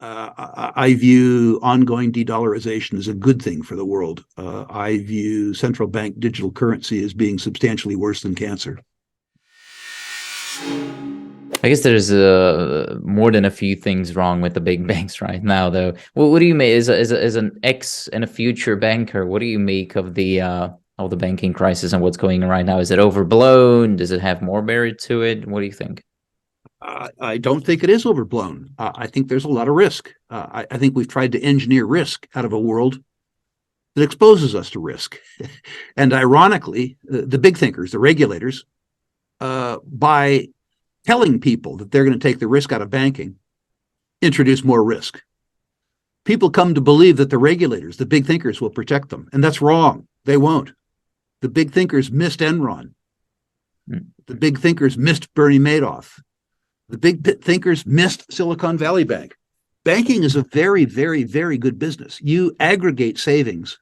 I view ongoing de-dollarization as a good thing for the world. I view central bank digital currency as being substantially worse than cancer. I guess there's more than a few things wrong with the big banks right now, though. What do you make as an ex and a future banker? What do you make of the banking crisis and what's going on right now? Is it overblown? Does it have more merit to it? What do you think? I don't think it is overblown. I think there's a lot of risk. I think we've tried to engineer risk out of a world that exposes us to risk. And ironically, the big thinkers, the regulators, by telling people that they're going to take the risk out of banking, introduce more risk. People come to believe that the regulators, the big thinkers, will protect them. And that's wrong. They won't. The big thinkers missed Enron. The big thinkers missed Bernie Madoff. The big thinkers missed Silicon Valley Bank. Banking is a very, very, very good business. You aggregate savings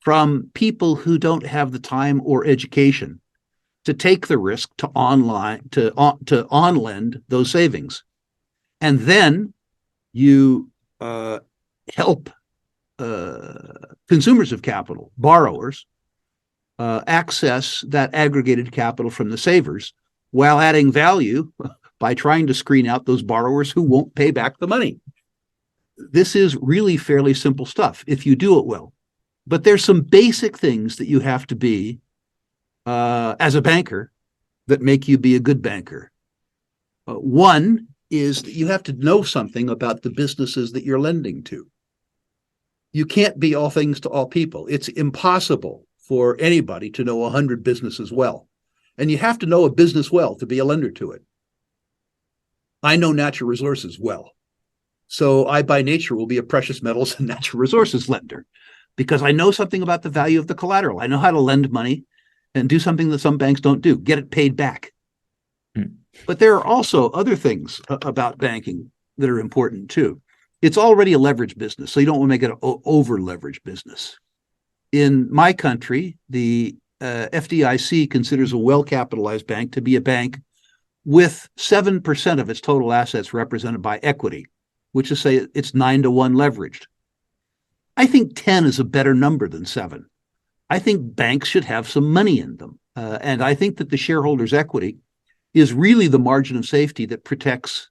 from people who don't have the time or education to take the risk to on-lend those savings. And then you help consumers of capital, borrowers, access that aggregated capital from the savers while adding value by trying to screen out those borrowers who won't pay back the money. This is really fairly simple stuff if you do it well. But there's some basic things that you have to be as a banker that make you be a good banker. One is that you have to know something about the businesses that you're lending to. You can't be all things to all people. It's impossible for anybody to know 100 businesses well. And you have to know a business well to be a lender to it. I know natural resources well. So I, by nature, will be a precious metals and natural resources lender because I know something about the value of the collateral. I know how to lend money and do something that some banks don't do, get it paid back. But there are also other things about banking that are important too. It's already a leveraged business, so you don't want to make it an over-leveraged business. In my country, the FDIC considers a well-capitalized bank to be a bank with 7% of its total assets represented by equity, which is say it's 9-to-1 leveraged. I think 10 is a better number than 7. I think banks should have some money in them. And I think that the shareholders' equity is really the margin of safety that protects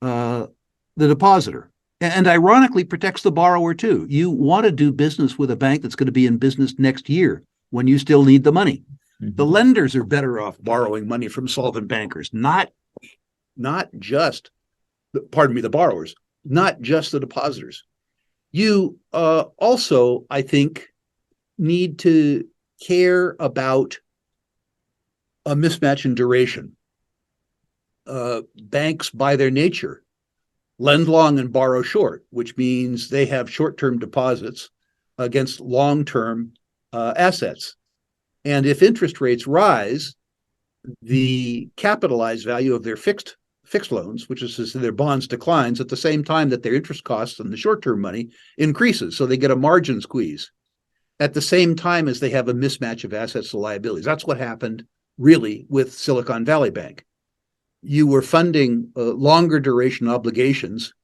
the depositor and ironically protects the borrower too. You want to do business with a bank that's going to be in business next year when you still need the money. The lenders are better off borrowing money from solvent bankers, not just, the borrowers, not just the depositors. You also, I think, need to care about a mismatch in duration. Banks, by their nature, lend long and borrow short, which means they have short-term deposits against long-term assets. And if interest rates rise, the capitalized value of their fixed loans, which is their bonds, declines at the same time that their interest costs on the short-term money increases. So they get a margin squeeze at the same time as they have a mismatch of assets to liabilities. That's what happened really with Silicon Valley Bank. You were funding longer duration obligations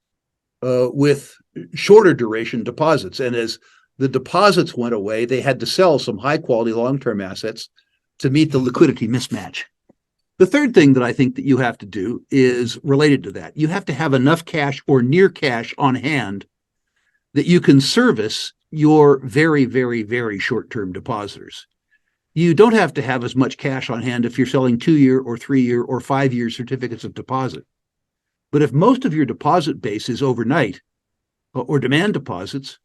with shorter duration deposits. And as the deposits went away, they had to sell some high quality long-term assets to meet the liquidity mismatch. The third thing that I think that you have to do is related to that. You have to have enough cash or near cash on hand that you can service your very, very, very short-term depositors. You don't have to have as much cash on hand if you're selling 2-year or 3-year or 5-year certificates of deposit. But if most of your deposit base is overnight or demand deposits,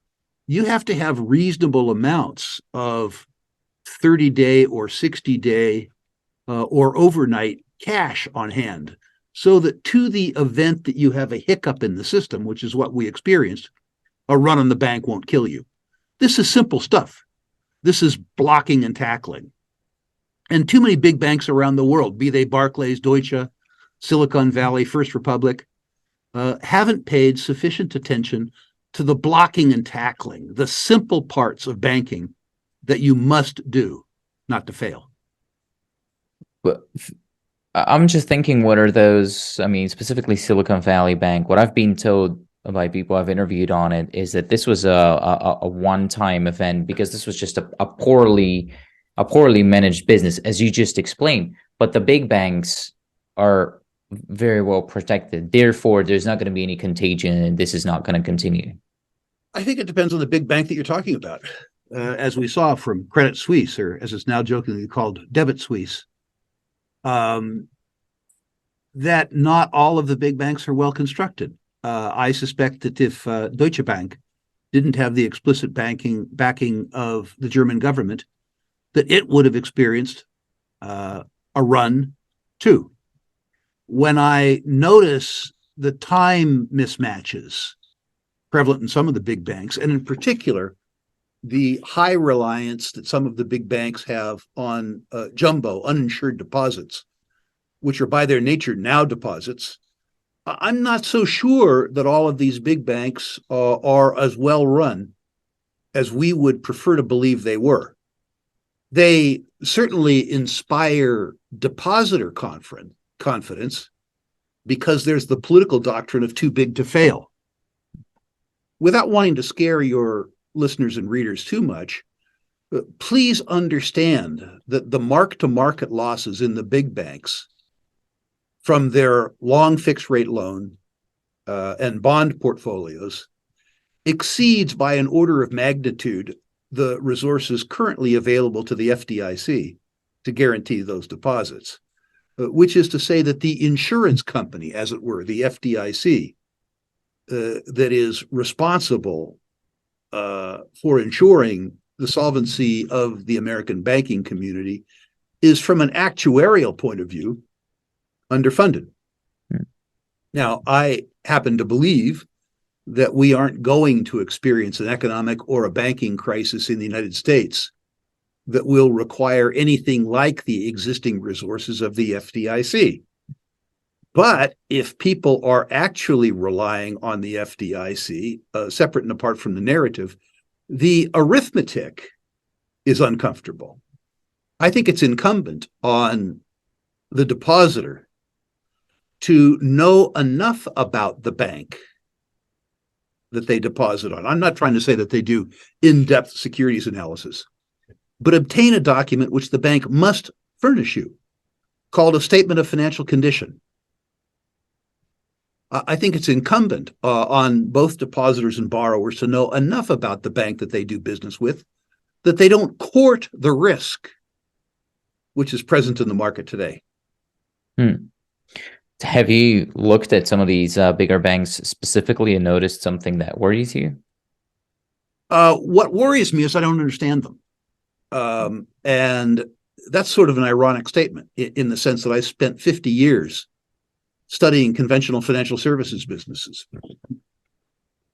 you have to have reasonable amounts of 30-day or 60-day or overnight cash on hand so that to the event that you have a hiccup in the system, which is what we experienced, a run on the bank won't kill you. This is simple stuff. This is blocking and tackling. And too many big banks around the world, be they Barclays, Deutsche, Silicon Valley, First Republic, haven't paid sufficient attention to the blocking and tackling, the simple parts of banking that you must do not to fail. But I'm just thinking, what are those? I mean, specifically Silicon Valley Bank. What I've been told by people I've interviewed on it is that this was a one-time event because this was just a poorly managed business, as you just explained. But the big banks are very well protected. Therefore, there's not going to be any contagion, and this is not going to continue. I think it depends on the big bank that you're talking about. As we saw from Credit Suisse, or as it's now jokingly called, Debit Suisse, that not all of the big banks are well constructed. I suspect that if Deutsche Bank didn't have the explicit backing of the German government, that it would have experienced a run too. When I notice the time mismatches prevalent in some of the big banks, and in particular, the high reliance that some of the big banks have on jumbo uninsured deposits, which are by their nature now deposits, I'm not so sure that all of these big banks are as well run as we would prefer to believe they were. They certainly inspire depositor confidence because there's the political doctrine of too big to fail. Without wanting to scare your listeners and readers too much, please understand that the mark-to-market losses in the big banks from their long fixed rate loan and bond portfolios exceeds by an order of magnitude the resources currently available to the FDIC to guarantee those deposits, which is to say that the insurance company, as it were, the FDIC, that is responsible for ensuring the solvency of the American banking community is, from an actuarial point of view, underfunded. Now, I happen to believe that we aren't going to experience an economic or a banking crisis in the United States that will require anything like the existing resources of the FDIC. But if people are actually relying on the FDIC, separate and apart from the narrative, the arithmetic is uncomfortable. I think it's incumbent on the depositor to know enough about the bank that they deposit on. I'm not trying to say that they do in-depth securities analysis, but obtain a document which the bank must furnish you, called a statement of financial condition. I think it's incumbent on both depositors and borrowers to know enough about the bank that they do business with, that they don't court the risk which is present in the market today. Have you looked at some of these bigger banks specifically and noticed something that worries you? What worries me is I don't understand them. And that's sort of an ironic statement in the sense that I spent 50 years studying conventional financial services businesses.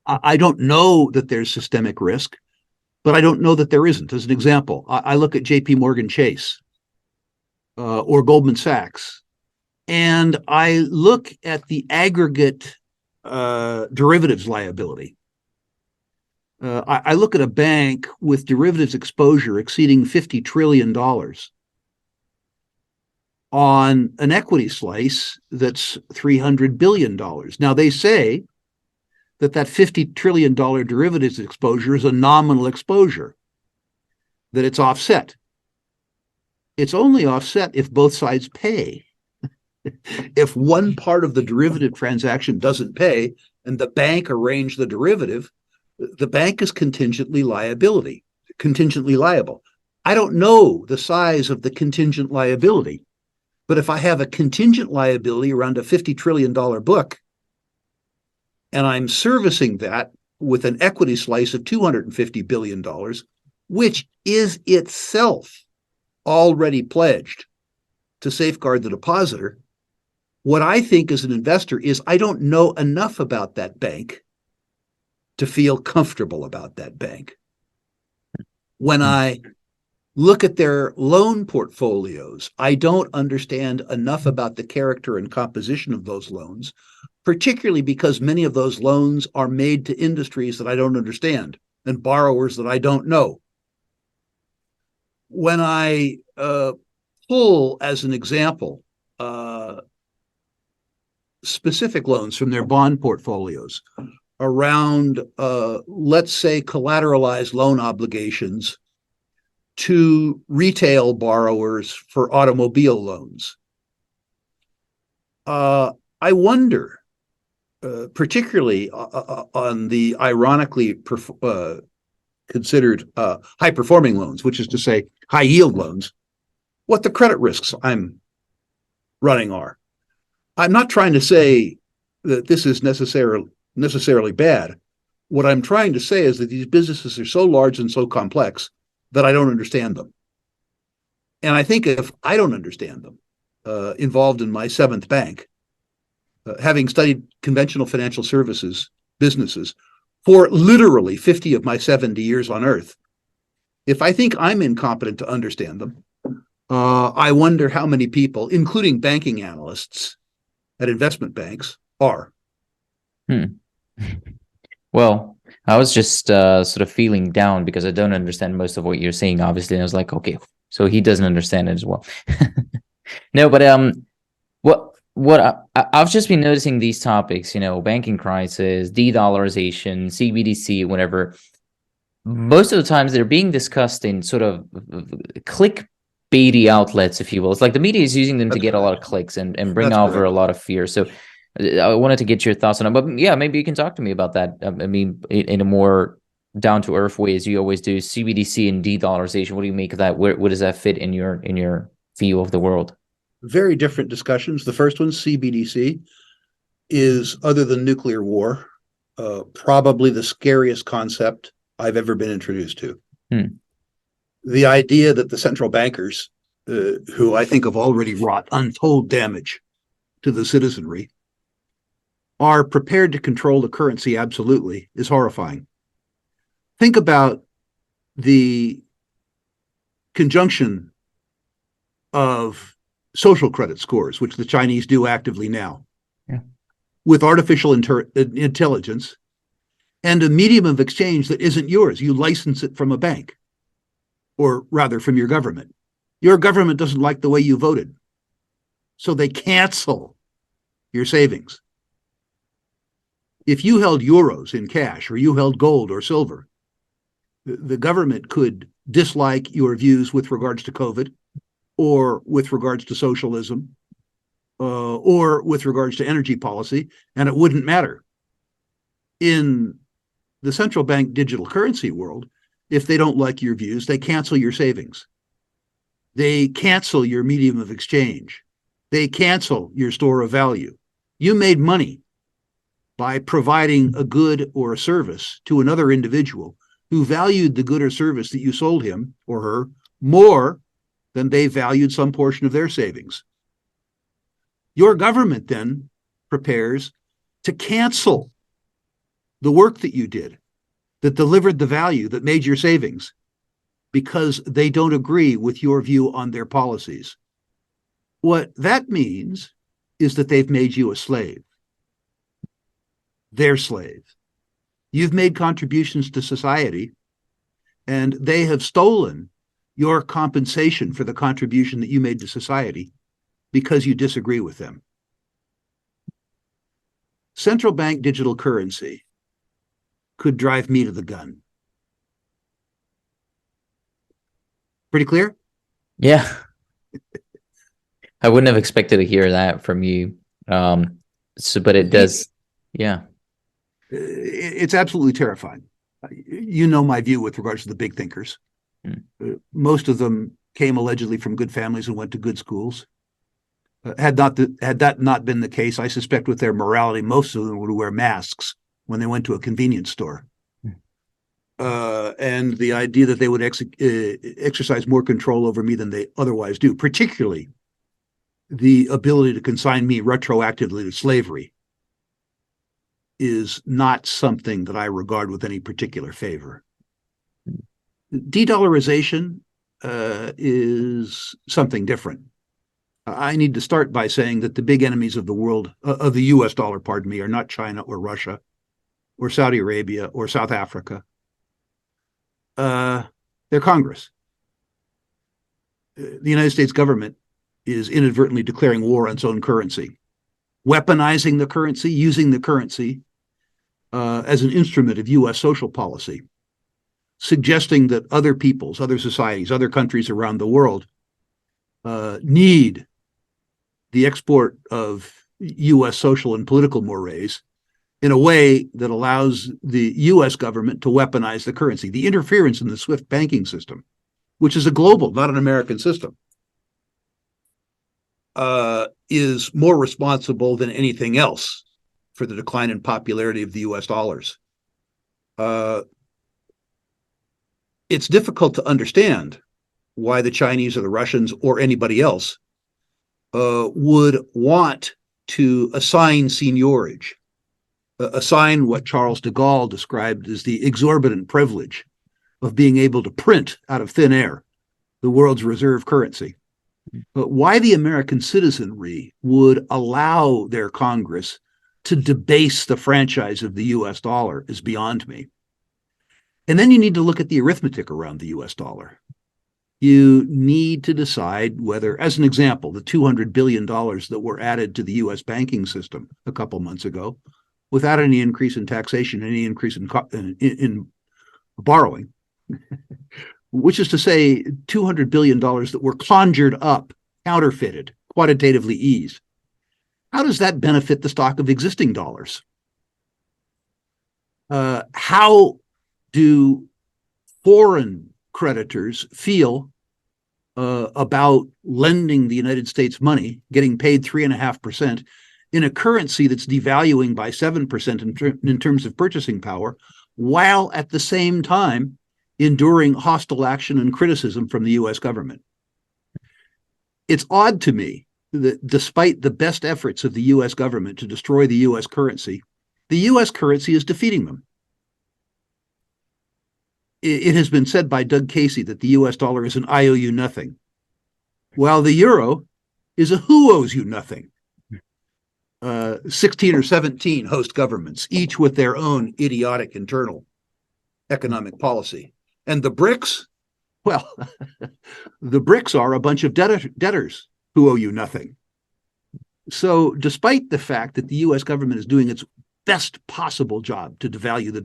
I don't know that there's systemic risk, but I don't know that there isn't. As an example, I look at JP Morgan Chase or Goldman Sachs, and I look at the aggregate derivatives liability. I look at a bank with derivatives exposure exceeding $50 trillion on an equity slice that's $300 billion. Now, they say that $50 trillion derivatives exposure is a nominal exposure, that it's offset. It's only offset if both sides pay. If one part of the derivative transaction doesn't pay and the bank arranged the derivative, the bank is contingently liable. I don't know the size of the contingent liability, but if I have a contingent liability around a $50 trillion book, and I'm servicing that with an equity slice of $250 billion, which is itself already pledged to safeguard the depositor, what I think as an investor is I don't know enough about that bank to feel comfortable about that bank. When I look at their loan portfolios, I don't understand enough about the character and composition of those loans, particularly because many of those loans are made to industries that I don't understand and borrowers that I don't know. When I pull, as an example, specific loans from their bond portfolios, around, let's say, collateralized loan obligations to retail borrowers for automobile loans. I wonder, particularly on the ironically considered high-performing loans, which is to say high-yield loans, what the credit risks I'm running are. I'm not trying to say that this is necessarily bad. What I'm trying to say is that these businesses are so large and so complex that I don't understand them. And I think if I don't understand them, involved in my seventh bank, having studied conventional financial services businesses for literally 50 of my 70 years on Earth, if I think I'm incompetent to understand them, I wonder how many people, including banking analysts at investment banks, are. Well, I was just sort of feeling down because I don't understand most of what you're saying, obviously. And I was like, okay, so he doesn't understand it as well. No, but I've just been noticing these topics, banking crisis, de-dollarization, CBDC, whatever. Most of the times they're being discussed in sort of clickbaity outlets, if you will. It's like the media is using them to get a lot of clicks and bring over a lot of fear. So I wanted to get your thoughts on it. But yeah, maybe you can talk to me about that. I mean, in a more down-to-earth way, as you always do, CBDC and de-dollarization. What do you make of that? Where does that fit in your view of the world? Very different discussions. The first one, CBDC, is, other than nuclear war, probably the scariest concept I've ever been introduced to. The idea that the central bankers, who I think have already wrought untold damage to the citizenry, are prepared to control the currency absolutely is horrifying. Think about the conjunction of social credit scores, which the Chinese do actively now, with artificial intelligence and a medium of exchange that isn't yours. You license it from a bank, or rather from your government. Your government doesn't like the way you voted, so they cancel your savings. If you held euros in cash, or you held gold or silver, the government could dislike your views with regards to COVID, or with regards to socialism, or with regards to energy policy, and it wouldn't matter. In the central bank digital currency world, if they don't like your views, they cancel your savings. They cancel your medium of exchange. They cancel your store of value. You made money by providing a good or a service to another individual who valued the good or service that you sold him or her more than they valued some portion of their savings. Your government then prepares to cancel the work that you did, that delivered the value, that made your savings, because they don't agree with your view on their policies. What that means is that they've made you a slave. Their slave. You've made contributions to society, and they have stolen your compensation for the contribution that you made to society because you disagree with them. Central bank digital currency could drive me to the gun. Pretty clear? Yeah. I wouldn't have expected to hear that from you. But it does. Yeah. It's absolutely terrifying. You know my view with regards to the big thinkers. Most of them came allegedly from good families and went to good schools. Had that not been the case, I suspect with their morality, most of them would wear masks when they went to a convenience store. And the idea that they would exercise more control over me than they otherwise do, particularly the ability to consign me retroactively to slavery, is not something that I regard with any particular favor. De-dollarization is something different. I need to start by saying that the big enemies of the world, of the US dollar, pardon me, are not China or Russia or Saudi Arabia or South Africa. They're Congress. The United States government is inadvertently declaring war on its own currency, weaponizing the currency, using the currency as an instrument of U.S. social policy, suggesting that other peoples, other societies, other countries around the world need the export of U.S. social and political mores in a way that allows the U.S. government to weaponize the currency. The interference in the SWIFT banking system, which is a global, not an American system, is more responsible than anything else for the decline in popularity of the U.S. dollars. It's difficult to understand why the Chinese or the Russians or anybody else would want to assign seigniorage, assign what Charles de Gaulle described as the exorbitant privilege of being able to print out of thin air the world's reserve currency. But why the American citizenry would allow their Congress to debase the franchise of the US dollar is beyond me. And then you need to look at the arithmetic around the US dollar. You need to decide whether, as an example, the $200 billion that were added to the US banking system a couple months ago, without any increase in taxation, any increase in borrowing, which is to say $200 billion that were conjured up, counterfeited, quantitatively eased. How does that benefit the stock of existing dollars? How do foreign creditors feel about lending the United States money, getting paid 3.5% in a currency that's devaluing by 7% in terms of purchasing power, while at the same time enduring hostile action and criticism from the U.S. government? It's odd to me that despite the best efforts of the U.S. government to destroy the U.S. currency is defeating them. It has been said by Doug Casey that the U.S. dollar is an I owe you nothing, while the euro is a who owes you nothing. 16 or 17 host governments, each with their own idiotic internal economic policy. And the BRICS, well, the BRICS are a bunch of debtors who owe you nothing. So despite the fact that the U.S. government is doing its best possible job to devalue the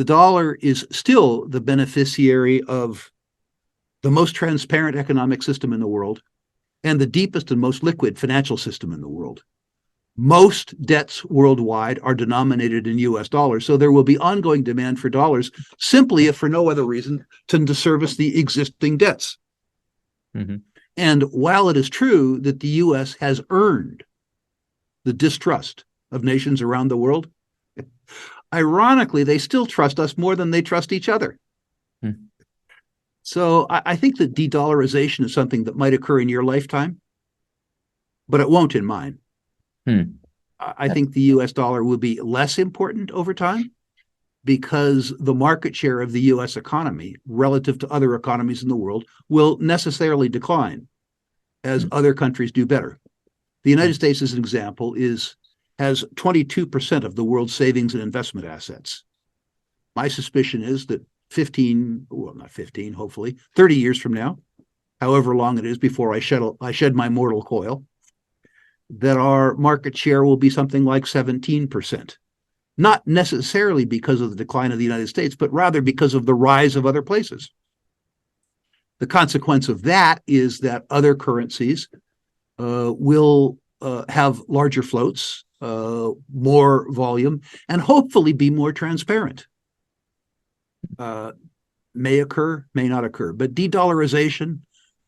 dollar is still the beneficiary of the most transparent economic system in the world and the deepest and most liquid financial system in the world. Most debts worldwide are denominated in U.S. dollars, so there will be ongoing demand for dollars simply, if for no other reason, to service the existing debts. Mm-hmm. And while it is true that the U.S. has earned the distrust of nations around the world, ironically, they still trust us more than they trust each other. Mm-hmm. So I think that de-dollarization is something that might occur in your lifetime, but it won't in mine. I think the U.S. dollar will be less important over time because the market share of the U.S. economy relative to other economies in the world will necessarily decline as other countries do better. The United States, as an example, has 22% of the world's savings and investment assets. My suspicion is that 30 years from now, however long it is before I shed my mortal coil, that our market share will be something like 17%. Not necessarily because of the decline of the United States, but rather because of the rise of other places. The consequence of that is that other currencies will have larger floats, more volume, and hopefully be more transparent. May occur, may not occur. But de-dollarization,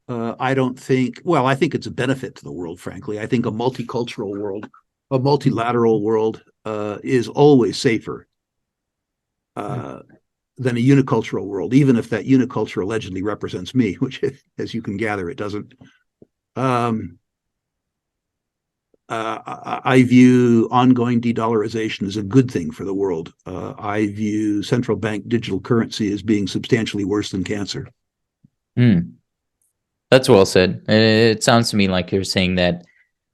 I think it's a benefit to the world, frankly. I think a multicultural world, a multilateral world is always safer than a unicultural world, even if that uniculture allegedly represents me, which, as you can gather, it doesn't. I view ongoing de-dollarization as a good thing for the world. I view central bank digital currency as being substantially worse than cancer. That's well said. It sounds to me like you're saying that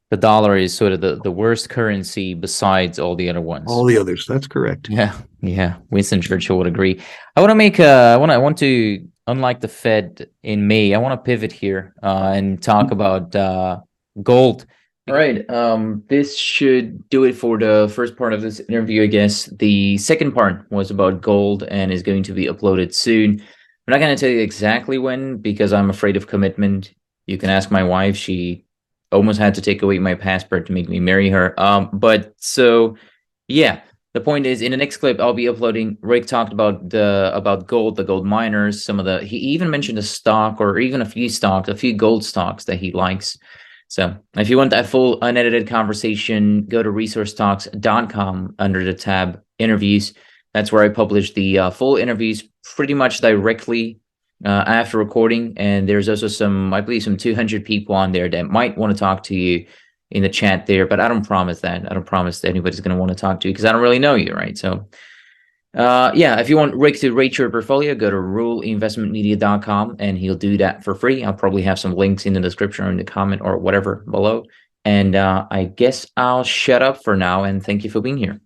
the dollar is sort of the worst currency besides all the other ones. All the others. That's correct. Yeah. Winston Churchill would agree. I want to, unlike the Fed in May, I want to pivot here and talk about gold. All right. This should do it for the first part of this interview, I guess. The second part was about gold and is going to be uploaded soon. I'm not going to tell you exactly when because I'm afraid of commitment. You can ask my wife. She almost had to take away my passport to make me marry her. But so yeah, the point is in the next clip I'll be uploading. Rick talked about gold, the gold miners, some of the he even mentioned a stock or even a few gold stocks that he likes. So if you want that full unedited conversation, go to resourcetalks.com under the tab interviews. That's where I publish the full interviews pretty much directly after recording. And there's also I believe some 200 people on there that might want to talk to you in the chat there, but I don't promise that. I don't promise that anybody's going to want to talk to you because I don't really know you, right? So yeah, if you want Rick to rate your portfolio, go to ruleinvestmentmedia.com and he'll do that for free. I'll probably have some links in the description or in the comment or whatever below. And I guess I'll shut up for now and thank you for being here.